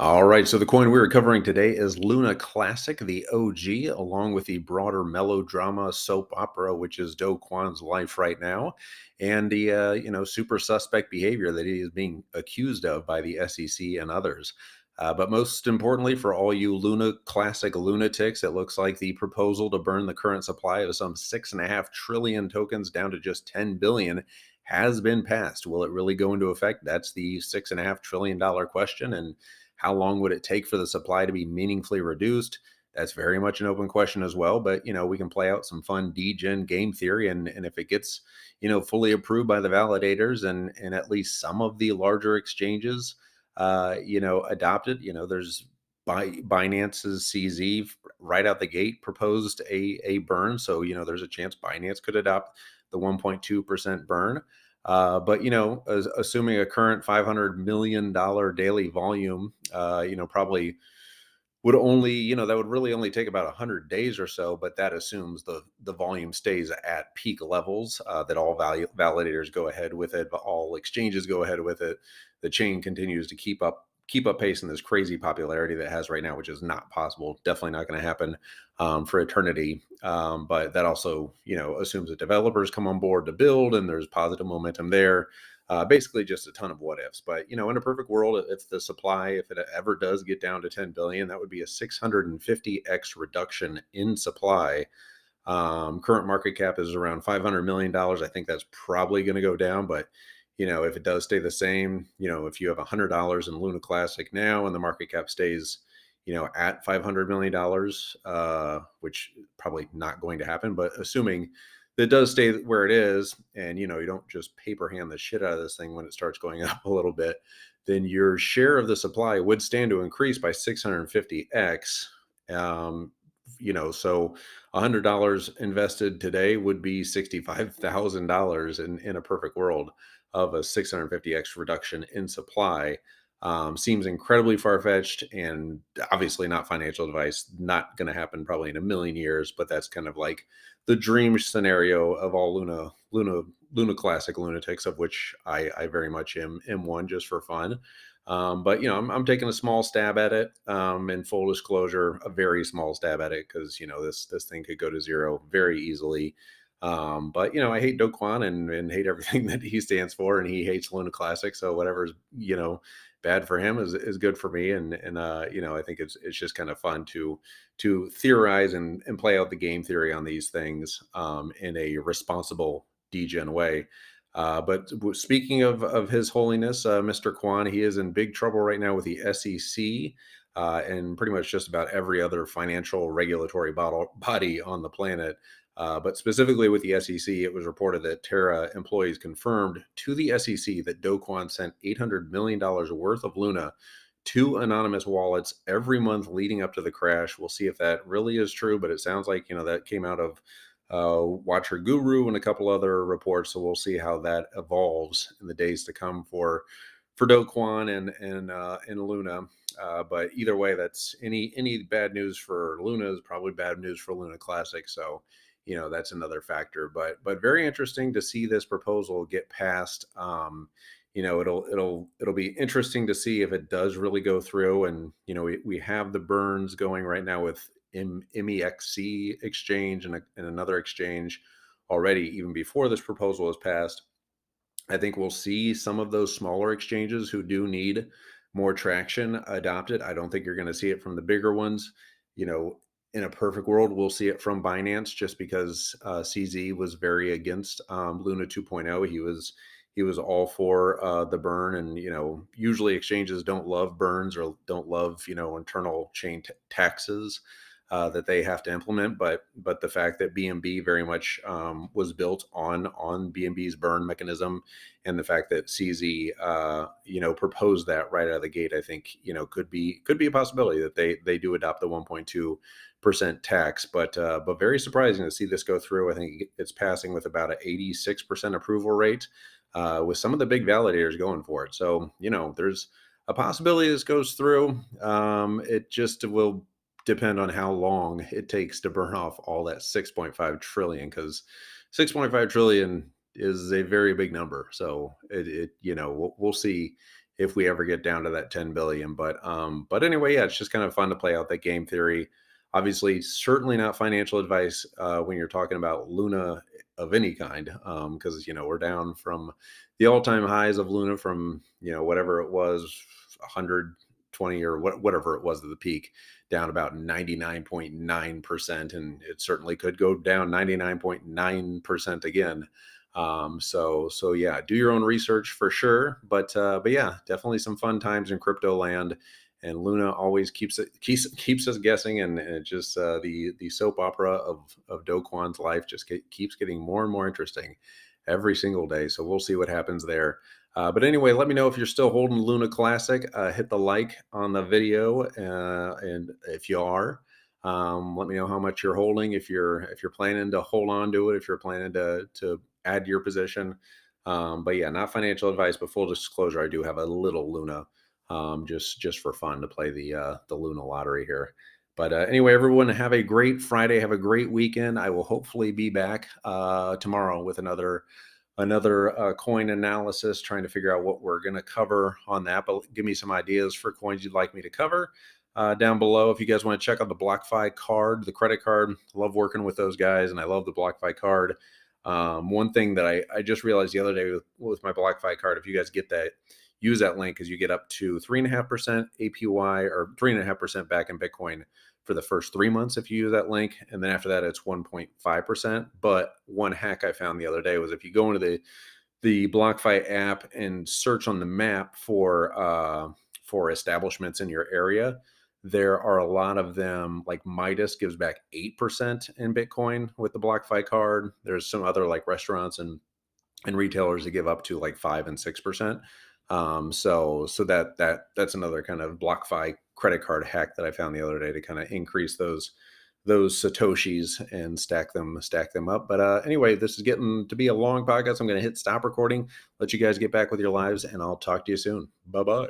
All right, so the coin we're covering today is Luna Classic, the OG, along with the broader melodrama soap opera, which is Do Kwon's life right now, and the super suspect behavior that he is being accused of by the SEC and others. But most importantly, for all you Luna Classic lunatics, it looks like the proposal to burn the current supply of some 6.5 trillion tokens down to just 10 billion has been passed. Will it really go into effect? That's the $6.5 trillion question, and how long would it take for the supply to be meaningfully reduced? That's very much an open question as well. But we can play out some fun degen game theory, and if it gets fully approved by the validators and at least some of the larger exchanges, adopted. There's Binance's CZ right out the gate proposed a burn, so there's a chance Binance could adopt the 1.2% burn. But assuming a current $500 million daily volume, probably would only, that would really only take about 100 days or so. But that assumes the volume stays at peak levels, that all value validators go ahead with it, all exchanges go ahead with it. The chain continues to keep up pace in this crazy popularity that it has right now, which is not possible. Definitely not going to happen for eternity. But that also, assumes that developers come on board to build, and there's positive momentum there. Basically, just a ton of what ifs. But in a perfect world, if the supply, if it ever does get down to 10 billion, that would be a 650x reduction in supply. Current market cap is around $500 million. I think that's probably going to go down, but if it does stay the same, if you have $100 in Luna Classic now and the market cap stays, at $500 million, which probably not going to happen, but assuming that does stay where it is, and you don't just paper hand the shit out of this thing when it starts going up a little bit, then your share of the supply would stand to increase by 650x. So $100 invested today would be $65,000 in a perfect world of a 650x reduction in supply. Seems incredibly far-fetched, and obviously not financial advice. Not going to happen probably in a million years, but that's kind of like the dream scenario of all Luna Classic lunatics, of which I very much am one, just for fun. But I'm taking a small stab at it. In full disclosure, a very small stab at it, because this thing could go to zero very easily. But I hate Do Kwon and hate everything that he stands for, and he hates Luna Classic. So whatever's bad for him is good for me, and I think it's just kind of fun to theorize and play out the game theory on these things, in a responsible degen way. But speaking of His Holiness, Mr. Kwon, he is in big trouble right now with the SEC, and pretty much just about every other financial regulatory body on the planet. But specifically with the SEC, it was reported that Terra employees confirmed to the SEC that Do Kwon sent $800 million worth of Luna to anonymous wallets every month leading up to the crash. We'll see if that really is true, but it sounds like that came out of Watcher Guru and a couple other reports. So we'll see how that evolves in the days to come for Do Kwon and Luna. But either way, that's any bad news for Luna is probably bad news for Luna Classic. So that's another factor. But very interesting to see this proposal get passed. It'll be interesting to see if it does really go through. And we have the burns going right now with MEXC exchange and another exchange already, even before this proposal is passed. I think we'll see some of those smaller exchanges who do need more traction adopt it. I don't think you're going to see it from the bigger ones. In a perfect world, we'll see it from Binance, just because CZ was very against Luna 2.0. He was all for the burn, and usually exchanges don't love burns or don't love internal chain taxes that they have to implement. But the fact that BNB very much was built on BNB's burn mechanism, and the fact that CZ proposed that right out of the gate, I think could be a possibility that they do adopt the 1.2% tax. But very surprising to see this go through. I think it's passing with about an 86% approval rate, with some of the big validators going for it. So there's a possibility this goes through. It just will depend on how long it takes to burn off all that 6.5 trillion, because 6.5 trillion is a very big number. So we'll see if we ever get down to that 10 billion. But anyway, yeah, it's just kind of fun to play out that game theory. Obviously, certainly not financial advice when you're talking about Luna of any kind, because we're down from the all-time highs of Luna from whatever it was, 120 or whatever it was at the peak, down about 99.9%, and it certainly could go down 99.9% again. So yeah, do your own research for sure. But yeah, definitely some fun times in crypto land. And Luna always keeps us guessing, and it just the soap opera of Do Kwon's life just keeps getting more and more interesting every single day. So we'll see what happens there. But anyway, let me know if you're still holding Luna Classic. Hit the like on the video, and if you are, let me know how much you're holding. If you're planning to hold on to it, if you're planning to add to your position. But yeah, not financial advice, but full disclosure, I do have a little Luna, just for fun to play the Luna lottery here. But anyway, everyone, have a great Friday. Have a great weekend. I will hopefully be back tomorrow with another coin analysis, trying to figure out what we're going to cover on that. But give me some ideas for coins you'd like me to cover down below. If you guys want to check out the BlockFi card, the credit card, love working with those guys, and I love the BlockFi card. One thing that I just realized the other day with my BlockFi card, if you guys get that, use that link, because you get up to 3.5% APY or 3.5% back in Bitcoin for the first 3 months if you use that link. And then after that, it's 1.5%. But one hack I found the other day was if you go into the BlockFi app and search on the map for establishments in your area, there are a lot of them. Like Midas gives back 8% in Bitcoin with the BlockFi card. There's some other like restaurants and retailers that give up to like 5 and 6%. So that's another kind of BlockFi credit card hack that I found the other day to kind of increase those satoshis and stack them up. But anyway, this is getting to be a long podcast. I'm going to hit stop recording, let you guys get back with your lives, and I'll talk to you soon. Bye bye.